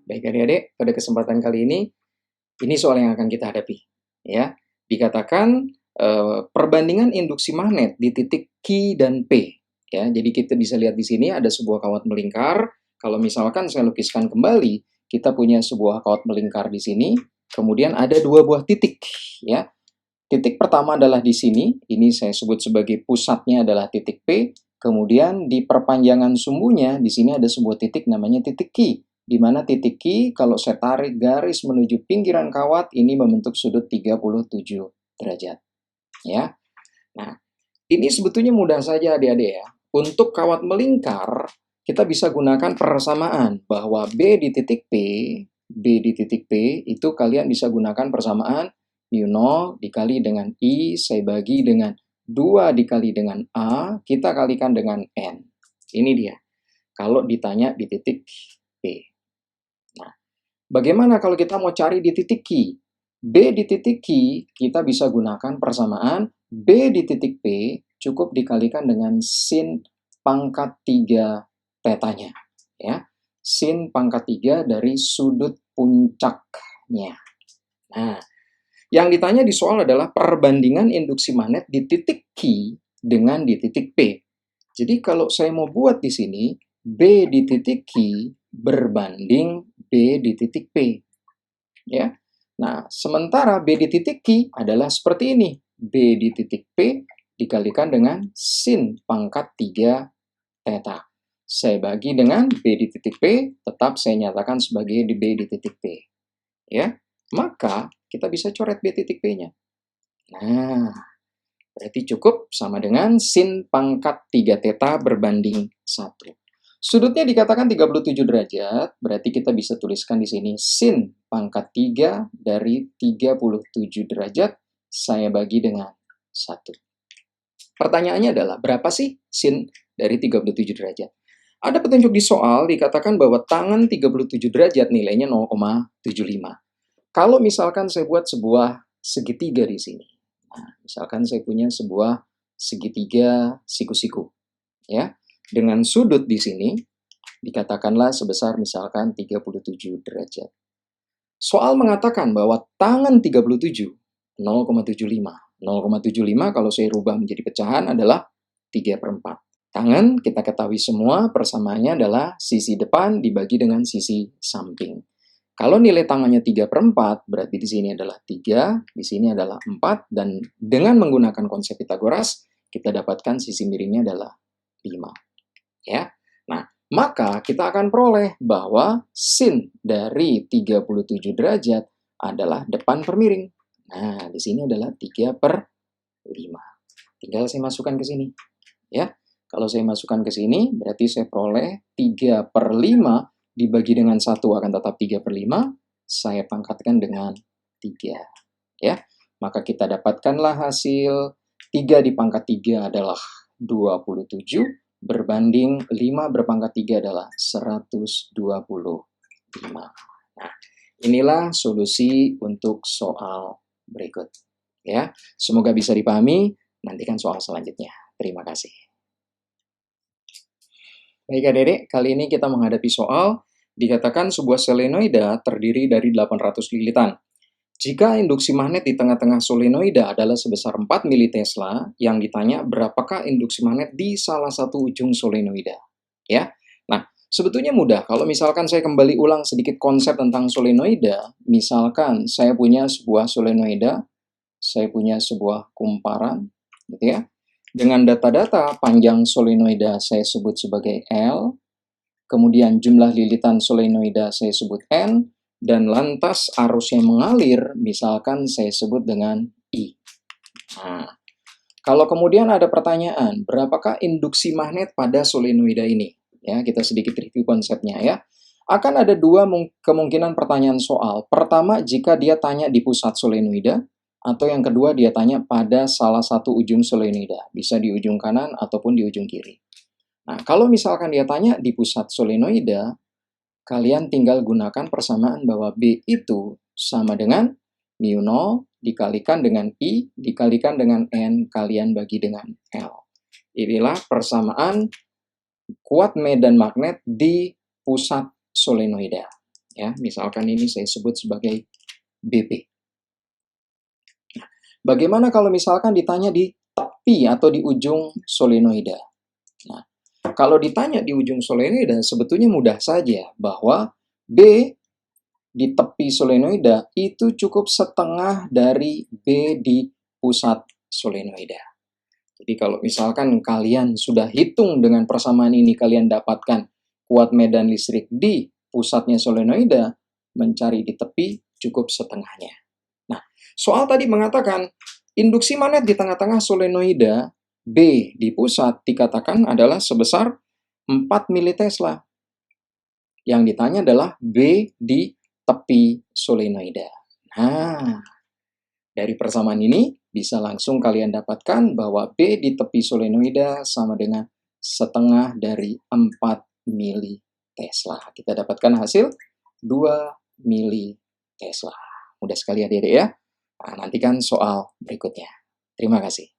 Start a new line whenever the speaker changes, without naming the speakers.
Baik adik-adik, pada kesempatan kali ini soal yang akan kita hadapi. Ya, dikatakan perbandingan induksi magnet di titik Q dan P. Ya, jadi kita bisa lihat di sini ada sebuah kawat melingkar. Kalau misalkan saya lukiskan kembali, kita punya sebuah kawat melingkar di sini. Kemudian ada dua buah titik. Ya, titik pertama adalah di sini. Ini saya sebut sebagai pusatnya adalah titik P. Kemudian di perpanjangan sumbunya di sini ada sebuah titik namanya titik Q. Di mana titik Q, kalau saya tarik garis menuju pinggiran kawat, ini membentuk sudut 37 derajat. Ya. Nah, ini sebetulnya mudah saja adik-adik ya. Untuk kawat melingkar, kita bisa gunakan persamaan bahwa B di titik P itu kalian bisa gunakan persamaan mu0 dikali dengan I, saya bagi dengan 2 dikali dengan A, kita kalikan dengan N. Ini dia. Kalau ditanya di titik P. Nah, bagaimana kalau kita mau cari di titik Q? B di titik Q, kita bisa gunakan persamaan B di titik P cukup dikalikan dengan sin pangkat 3 tetanya. Ya, sin pangkat 3 dari sudut puncaknya. Nah, yang ditanya di soal adalah perbandingan induksi magnet di titik Q dengan di titik P. Jadi kalau saya mau buat di sini, B di titik Q berbanding B di titik P. Ya. Nah, sementara B di titik Q adalah seperti ini. B di titik P dikalikan dengan sin pangkat 3 theta. Saya bagi dengan B di titik P, tetap saya nyatakan sebagai B di titik P. Ya, maka kita bisa coret B titik P-nya. Nah, berarti cukup sama dengan sin pangkat 3 theta berbanding 1. Sudutnya dikatakan 37 derajat, berarti kita bisa tuliskan di sini sin pangkat 3 dari 37 derajat, saya bagi dengan 1. Pertanyaannya adalah, berapa sih sin dari 37 derajat? Ada petunjuk di soal, dikatakan bahwa tangan 37 derajat nilainya 0,75. Kalau misalkan saya buat sebuah segitiga di sini, nah, misalkan saya punya sebuah segitiga siku-siku, ya, dengan sudut di sini, dikatakanlah sebesar misalkan 37 derajat. Soal mengatakan bahwa tangan 37, 0,75. 0,75 kalau saya rubah menjadi pecahan adalah 3/4. Tangan, kita ketahui semua persamaannya adalah sisi depan dibagi dengan sisi samping. Kalau nilai tangannya 3/4, berarti di sini adalah 3, di sini adalah 4, dan dengan menggunakan konsep Pitagoras, kita dapatkan sisi miringnya adalah 5. Ya. Nah, maka kita akan peroleh bahwa sin dari 37 derajat adalah depan per miring. Nah, di sini adalah 3/5. Tinggal saya masukkan ke sini. Ya. Kalau saya masukkan ke sini, berarti saya peroleh 3/5 dibagi dengan 1 akan tetap 3/5, saya pangkatkan dengan 3. Ya. Maka kita dapatkanlah hasil 3 dipangkat 3 adalah 27, berbanding 5 berpangkat 3 adalah 125. Nah, inilah solusi untuk soal berikut. Ya, semoga bisa dipahami. Nantikan soal selanjutnya. Terima kasih. Baik adik-adik, kali ini kita menghadapi soal dikatakan sebuah solenoida terdiri dari 800 lilitan. Jika induksi magnet di tengah-tengah solenoida adalah sebesar 4 militesla, yang ditanya berapakah induksi magnet di salah satu ujung solenoida. Ya. Nah, sebetulnya mudah. Kalau misalkan saya kembali ulang sedikit konsep tentang solenoida, misalkan saya punya sebuah solenoida, saya punya sebuah kumparan, gitu ya. Dengan data-data panjang solenoida saya sebut sebagai L, kemudian jumlah lilitan solenoida saya sebut N, dan lantas arus yang mengalir misalkan saya sebut dengan I. Nah, kalau kemudian ada pertanyaan, berapakah induksi magnet pada solenoida ini? Ya, kita sedikit review konsepnya ya. Akan ada dua kemungkinan pertanyaan soal. Pertama, jika dia tanya di pusat solenoida, atau yang kedua dia tanya pada salah satu ujung solenoida, bisa di ujung kanan ataupun di ujung kiri. Nah, kalau misalkan dia tanya di pusat solenoida, kalian tinggal gunakan persamaan bahwa B itu sama dengan mu0 dikalikan dengan I dikalikan dengan N kalian bagi dengan L. Inilah persamaan kuat medan magnet di pusat solenoida. Ya, misalkan ini saya sebut sebagai BP. Bagaimana kalau misalkan ditanya di tepi atau di ujung solenoida? Nah, kalau ditanya di ujung solenoida, sebetulnya mudah saja bahwa B di tepi solenoida itu cukup setengah dari B di pusat solenoida. Jadi kalau misalkan kalian sudah hitung dengan persamaan ini, kalian dapatkan kuat medan listrik di pusatnya solenoida, mencari di tepi cukup setengahnya. Nah, soal tadi mengatakan induksi magnet di tengah-tengah solenoida B di pusat dikatakan adalah sebesar 4 militesla. Yang ditanya adalah B di tepi solenoida. Nah, dari persamaan ini bisa langsung kalian dapatkan bahwa B di tepi solenoida sama dengan setengah dari 4 militesla. Kita dapatkan hasil 2 militesla. Mudah sekali adik-adik ya. Nah, nantikan soal berikutnya. Terima kasih.